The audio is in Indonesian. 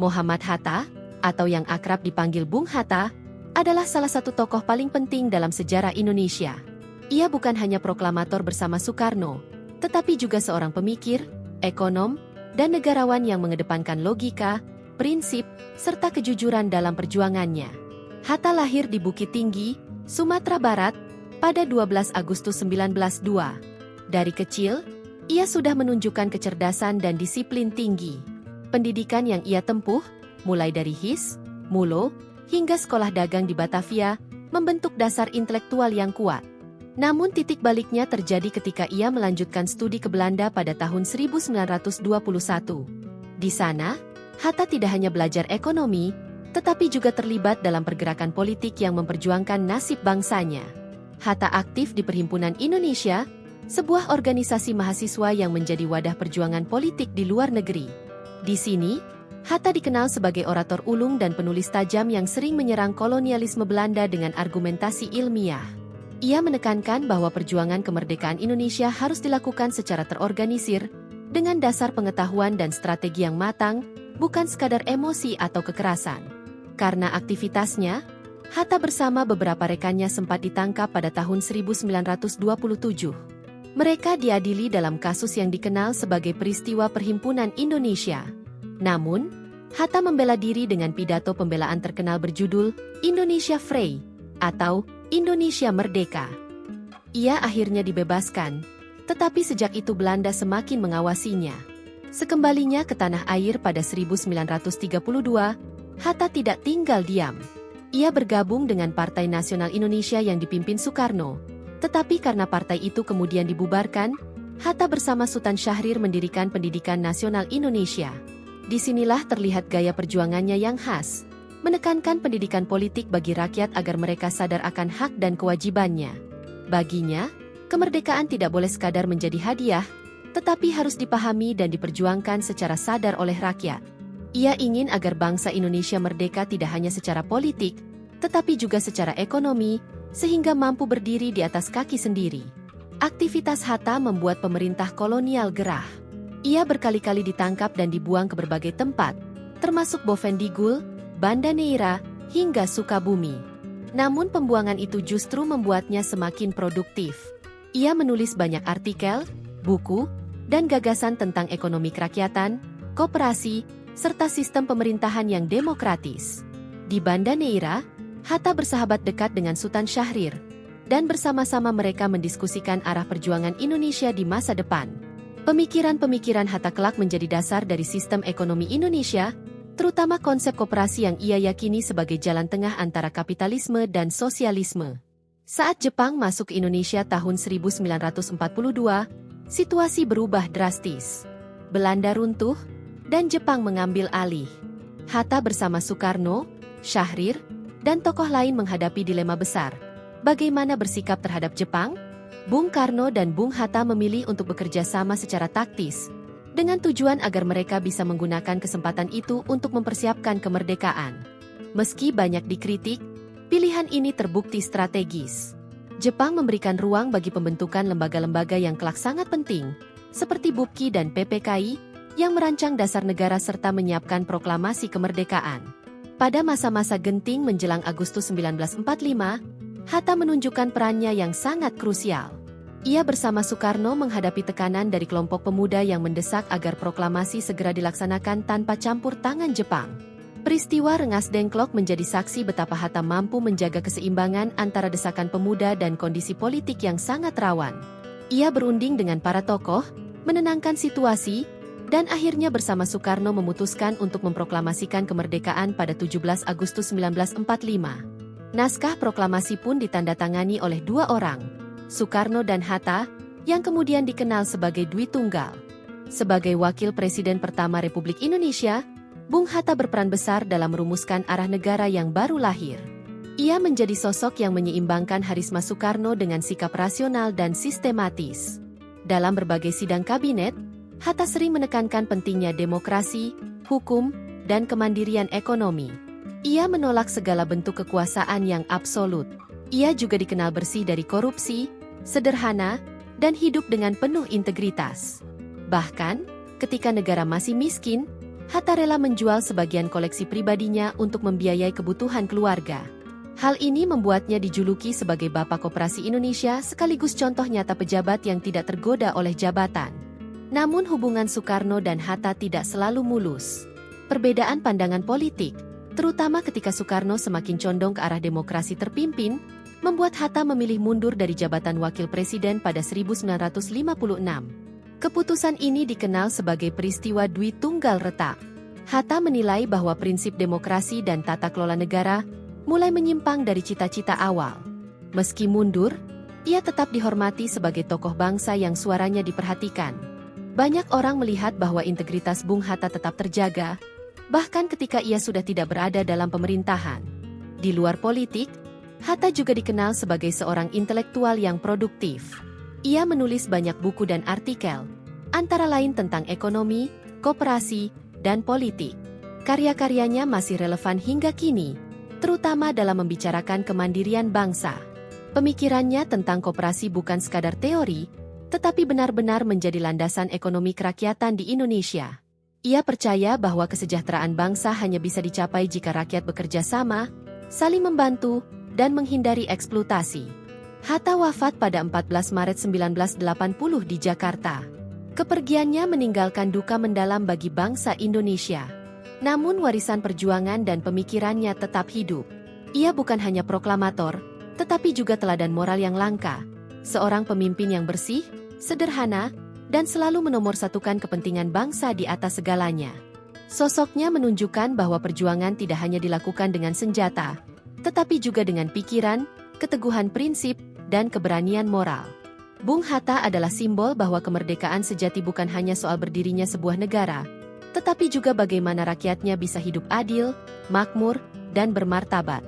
Muhammad Hatta, atau yang akrab dipanggil Bung Hatta, adalah salah satu tokoh paling penting dalam sejarah Indonesia. Ia bukan hanya proklamator bersama Soekarno, tetapi juga seorang pemikir, ekonom, dan negarawan yang mengedepankan logika, prinsip, serta kejujuran dalam perjuangannya. Hatta lahir di Bukit Tinggi, Sumatera Barat, pada 12 Agustus 1902. Dari kecil, ia sudah menunjukkan kecerdasan dan disiplin tinggi. Pendidikan yang ia tempuh, mulai dari HIS, Mulo, hingga sekolah dagang di Batavia, membentuk dasar intelektual yang kuat. Namun titik baliknya terjadi ketika ia melanjutkan studi ke Belanda pada tahun 1921. Di sana, Hatta tidak hanya belajar ekonomi, tetapi juga terlibat dalam pergerakan politik yang memperjuangkan nasib bangsanya. Hatta aktif di Perhimpunan Indonesia, sebuah organisasi mahasiswa yang menjadi wadah perjuangan politik di luar negeri. Di sini, Hatta dikenal sebagai orator ulung dan penulis tajam yang sering menyerang kolonialisme Belanda dengan argumentasi ilmiah. Ia menekankan bahwa perjuangan kemerdekaan Indonesia harus dilakukan secara terorganisir, dengan dasar pengetahuan dan strategi yang matang, bukan sekadar emosi atau kekerasan. Karena aktivitasnya, Hatta bersama beberapa rekannya sempat ditangkap pada tahun 1927. Mereka diadili dalam kasus yang dikenal sebagai peristiwa Perhimpunan Indonesia. Namun, Hatta membela diri dengan pidato pembelaan terkenal berjudul Indonesia Vrij atau Indonesia Merdeka. Ia akhirnya dibebaskan, tetapi sejak itu Belanda semakin mengawasinya. Sekembalinya ke tanah air pada 1932, Hatta tidak tinggal diam. Ia bergabung dengan Partai Nasional Indonesia yang dipimpin Soekarno. Tetapi karena partai itu kemudian dibubarkan, Hatta bersama Sultan Syahrir mendirikan Pendidikan Nasional Indonesia. Disinilah terlihat gaya perjuangannya yang khas, menekankan pendidikan politik bagi rakyat agar mereka sadar akan hak dan kewajibannya. Baginya, kemerdekaan tidak boleh sekadar menjadi hadiah, tetapi harus dipahami dan diperjuangkan secara sadar oleh rakyat. Ia ingin agar bangsa Indonesia merdeka tidak hanya secara politik, tetapi juga secara ekonomi, sehingga mampu berdiri di atas kaki sendiri. Aktivitas Hatta membuat pemerintah kolonial gerah. Ia berkali-kali ditangkap dan dibuang ke berbagai tempat, termasuk Bovendigul, Banda Neira, hingga Sukabumi. Namun pembuangan itu justru membuatnya semakin produktif. Ia menulis banyak artikel, buku, dan gagasan tentang ekonomi kerakyatan, koperasi, serta sistem pemerintahan yang demokratis. Di Banda Neira, Hatta bersahabat dekat dengan Sultan Syahrir, dan bersama-sama mereka mendiskusikan arah perjuangan Indonesia di masa depan. Pemikiran-pemikiran Hatta kelak menjadi dasar dari sistem ekonomi Indonesia, terutama konsep koperasi yang ia yakini sebagai jalan tengah antara kapitalisme dan sosialisme. Saat Jepang masuk ke Indonesia tahun 1942, situasi berubah drastis. Belanda runtuh, dan Jepang mengambil alih. Hatta bersama Soekarno, Syahrir, dan tokoh lain menghadapi dilema besar. Bagaimana bersikap terhadap Jepang? Bung Karno dan Bung Hatta memilih untuk bekerja sama secara taktis, dengan tujuan agar mereka bisa menggunakan kesempatan itu untuk mempersiapkan kemerdekaan. Meski banyak dikritik, pilihan ini terbukti strategis. Jepang memberikan ruang bagi pembentukan lembaga-lembaga yang kelak sangat penting, seperti BUPKI dan PPKI, yang merancang dasar negara serta menyiapkan proklamasi kemerdekaan. Pada masa-masa genting menjelang Agustus 1945, Hatta menunjukkan perannya yang sangat krusial. Ia bersama Soekarno menghadapi tekanan dari kelompok pemuda yang mendesak agar proklamasi segera dilaksanakan tanpa campur tangan Jepang. Peristiwa Rengas Dengklok menjadi saksi betapa Hatta mampu menjaga keseimbangan antara desakan pemuda dan kondisi politik yang sangat rawan. Ia berunding dengan para tokoh, menenangkan situasi, dan akhirnya bersama Soekarno memutuskan untuk memproklamasikan kemerdekaan pada 17 Agustus 1945. Naskah proklamasi pun ditandatangani oleh dua orang, Soekarno dan Hatta, yang kemudian dikenal sebagai Dwi Tunggal. Sebagai wakil presiden pertama Republik Indonesia, Bung Hatta berperan besar dalam merumuskan arah negara yang baru lahir. Ia menjadi sosok yang menyeimbangkan harisma Soekarno dengan sikap rasional dan sistematis. Dalam berbagai sidang kabinet, Hatta sering menekankan pentingnya demokrasi, hukum, dan kemandirian ekonomi. Ia menolak segala bentuk kekuasaan yang absolut. Ia juga dikenal bersih dari korupsi, sederhana, dan hidup dengan penuh integritas. Bahkan, ketika negara masih miskin, Hatta rela menjual sebagian koleksi pribadinya untuk membiayai kebutuhan keluarga. Hal ini membuatnya dijuluki sebagai Bapak Koperasi Indonesia sekaligus contoh nyata pejabat yang tidak tergoda oleh jabatan. Namun hubungan Soekarno dan Hatta tidak selalu mulus. Perbedaan pandangan politik, terutama ketika Soekarno semakin condong ke arah demokrasi terpimpin, membuat Hatta memilih mundur dari jabatan wakil presiden pada 1956. Keputusan ini dikenal sebagai peristiwa Dwi Tunggal Retak. Hatta menilai bahwa prinsip demokrasi dan tata kelola negara mulai menyimpang dari cita-cita awal. Meski mundur, ia tetap dihormati sebagai tokoh bangsa yang suaranya diperhatikan. Banyak orang melihat bahwa integritas Bung Hatta tetap terjaga, bahkan ketika ia sudah tidak berada dalam pemerintahan. Di luar politik, Hatta juga dikenal sebagai seorang intelektual yang produktif. Ia menulis banyak buku dan artikel, antara lain tentang ekonomi, koperasi, dan politik. Karya-karyanya masih relevan hingga kini, terutama dalam membicarakan kemandirian bangsa. Pemikirannya tentang koperasi bukan sekadar teori, tetapi benar-benar menjadi landasan ekonomi kerakyatan di Indonesia. Ia percaya bahwa kesejahteraan bangsa hanya bisa dicapai jika rakyat bekerja sama, saling membantu, dan menghindari eksploitasi. Hatta wafat pada 14 Maret 1980 di Jakarta. Kepergiannya meninggalkan duka mendalam bagi bangsa Indonesia. Namun warisan perjuangan dan pemikirannya tetap hidup. Ia bukan hanya proklamator, tetapi juga teladan moral yang langka. Seorang pemimpin yang bersih, sederhana, dan selalu menomorsatukan kepentingan bangsa di atas segalanya. Sosoknya menunjukkan bahwa perjuangan tidak hanya dilakukan dengan senjata, tetapi juga dengan pikiran, keteguhan prinsip, dan keberanian moral. Bung Hatta adalah simbol bahwa kemerdekaan sejati bukan hanya soal berdirinya sebuah negara, tetapi juga bagaimana rakyatnya bisa hidup adil, makmur, dan bermartabat.